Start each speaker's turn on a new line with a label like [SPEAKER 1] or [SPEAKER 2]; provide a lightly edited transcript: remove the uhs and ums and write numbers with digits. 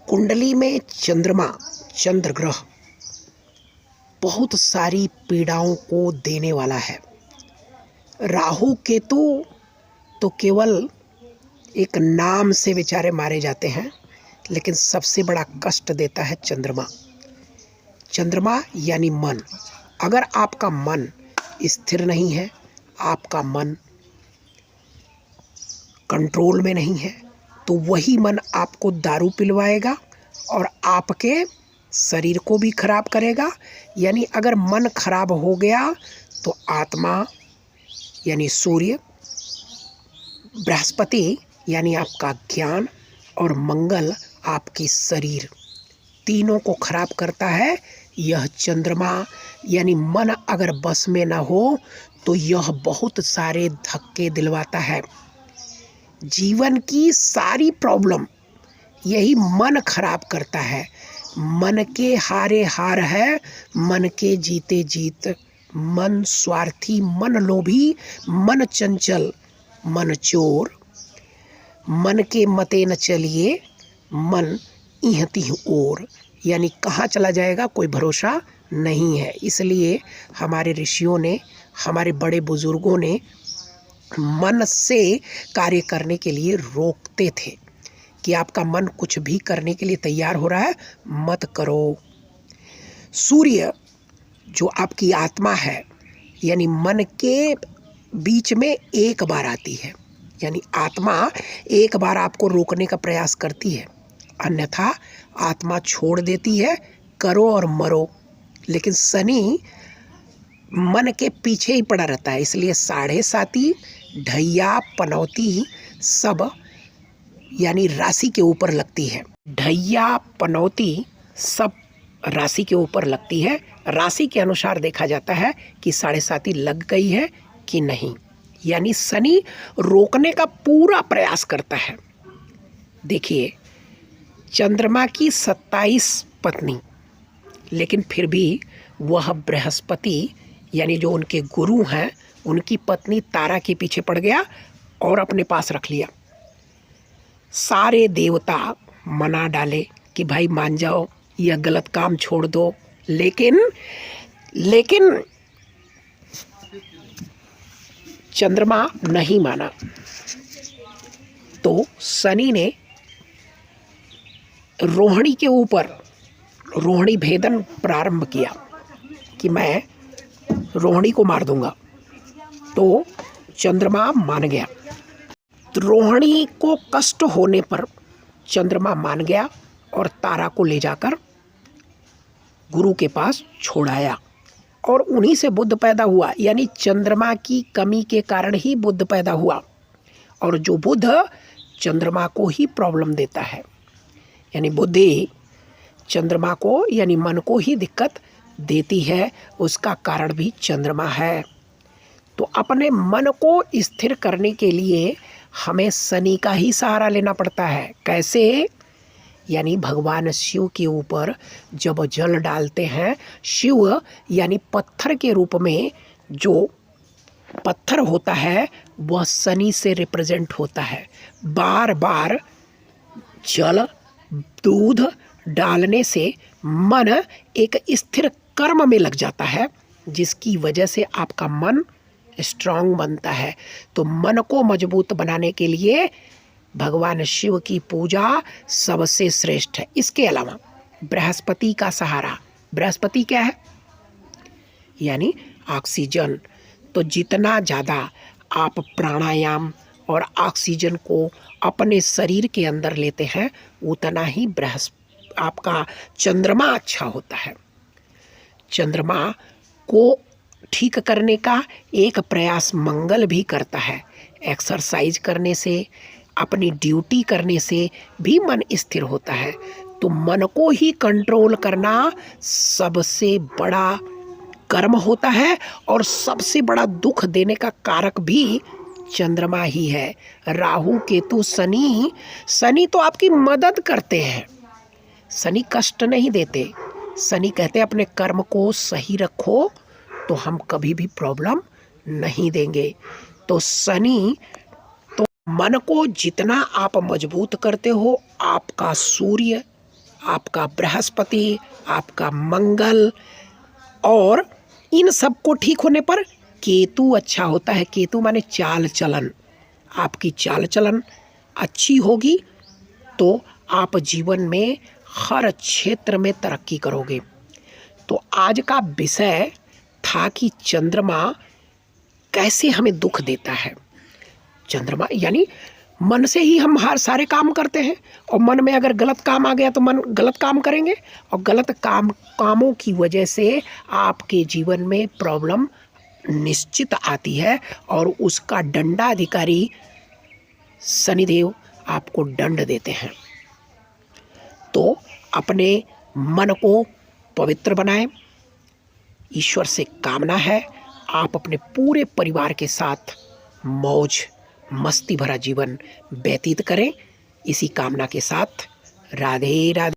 [SPEAKER 1] कुंडली में चंद्रमा, चंद्र ग्रह बहुत सारी पीड़ाओं को देने वाला है। राहु केतु तो केवल एक नाम से बेचारे मारे जाते हैं, लेकिन सबसे बड़ा कष्ट देता है चंद्रमा। चंद्रमा यानी मन। अगर आपका मन स्थिर नहीं है, आपका मन कंट्रोल में नहीं है, तो वही मन आपको दारू पिलवाएगा और आपके शरीर को भी खराब करेगा। यानी अगर मन खराब हो गया तो आत्मा यानी सूर्य, बृहस्पति यानी आपका ज्ञान और मंगल आपकी शरीर, तीनों को खराब करता है यह चंद्रमा। यानी मन अगर बस में ना हो तो यह बहुत सारे धक्के दिलवाता है। जीवन की सारी प्रॉब्लम यही मन खराब करता है। मन के हारे हार है, मन के जीते जीत। मन स्वार्थी, मन लोभी, मन चंचल, मन चोर, मन के मते न चलिए, मन इह तिह ओर। यानी कहाँ चला जाएगा कोई भरोसा नहीं है। इसलिए हमारे ऋषियों ने, हमारे बड़े बुजुर्गों ने मन से कार्य करने के लिए रोकते थे कि आपका मन कुछ भी करने के लिए तैयार हो रहा है, मत करो। सूर्य जो आपकी आत्मा है, यानी मन के बीच में एक बार आती है। यानी आत्मा एक बार आपको रोकने का प्रयास करती है, अन्यथा आत्मा छोड़ देती है, करो और मरो। लेकिन शनि मन के पीछे ही पड़ा रहता है, इसलिए साढ़े साती, ढैया, पनौती सब यानी राशि के ऊपर लगती है। ढैया, पनौती सब राशि के ऊपर लगती है। राशि के अनुसार देखा जाता है कि साढ़े साती लग गई है कि नहीं। यानी शनि रोकने का पूरा प्रयास करता है। देखिए, चंद्रमा की 27 पत्नी, लेकिन फिर भी वह बृहस्पति यानी जो उनके गुरु हैं, उनकी पत्नी तारा के पीछे पड़ गया और अपने पास रख लिया। सारे देवता मना डाले कि भाई मान जाओ, यह गलत काम छोड़ दो, लेकिन चंद्रमा नहीं माना। तो शनि ने रोहिणी के ऊपर रोहिणी भेदन प्रारंभ किया कि मैं रोहिणी को मार दूंगा। तो चंद्रमा मान गया। तो रोहिणी को कष्ट होने पर चंद्रमा मान गया और तारा को ले जाकर गुरु के पास छोड़ाया और उन्हीं से बुद्ध पैदा हुआ। यानी चंद्रमा की कमी के कारण ही बुद्ध पैदा हुआ, और जो बुद्ध चंद्रमा को ही प्रॉब्लम देता है। यानी बुद्धि चंद्रमा को यानी मन को ही दिक्कत देती है, उसका कारण भी चंद्रमा है। तो अपने मन को स्थिर करने के लिए हमें शनि का ही सहारा लेना पड़ता है। कैसे? यानी भगवान शिव के ऊपर जब जल डालते हैं, शिव यानी पत्थर के रूप में जो पत्थर होता है वह शनि से रिप्रेजेंट होता है। बार बार जल, दूध डालने से मन एक स्थिर कर्म में लग जाता है, जिसकी वजह से आपका मन स्ट्रांग बनता है। तो मन को मजबूत बनाने के लिए भगवान शिव की पूजा सबसे श्रेष्ठ है। इसके अलावा बृहस्पति का सहारा, बृहस्पति क्या है? यानी ऑक्सीजन। तो जितना ज़्यादा आप प्राणायाम और ऑक्सीजन को अपने शरीर के अंदर लेते हैं, उतना ही आपका चंद्रमा अच्छा होता है। चंद्रमा को ठीक करने का एक प्रयास मंगल भी करता है। एक्सरसाइज करने से, अपनी ड्यूटी करने से भी मन स्थिर होता है। तो मन को ही कंट्रोल करना सबसे बड़ा कर्म होता है, और सबसे बड़ा दुख देने का कारक भी चंद्रमा ही है। राहु केतु शनि तो आपकी मदद करते हैं, शनि कष्ट नहीं देते। शनि कहते हैं अपने कर्म को सही रखो तो हम कभी भी प्रॉब्लम नहीं देंगे। तो शनि, तो मन को जितना आप मजबूत करते हो, आपका सूर्य आपका बृहस्पति, आपका मंगल, और इन सब को ठीक होने पर केतु अच्छा होता है। केतु माने चाल चलन, आपकी चाल चलन अच्छी होगी तो आप जीवन में हर क्षेत्र में तरक्की करोगे। तो आज का विषय था कि चंद्रमा कैसे हमें दुख देता है। चंद्रमा यानी मन से ही हम हर सारे काम करते हैं, और मन में अगर गलत काम आ गया तो मन गलत काम करेंगे, और गलत कामों की वजह से आपके जीवन में प्रॉब्लम निश्चित आती है, और उसका दंडाधिकारी शनिदेव आपको दंड देते हैं। तो अपने मन को पवित्र बनाएं। ईश्वर से कामना है आप अपने पूरे परिवार के साथ मौज मस्ती भरा जीवन व्यतीत करें। इसी कामना के साथ राधे राधे।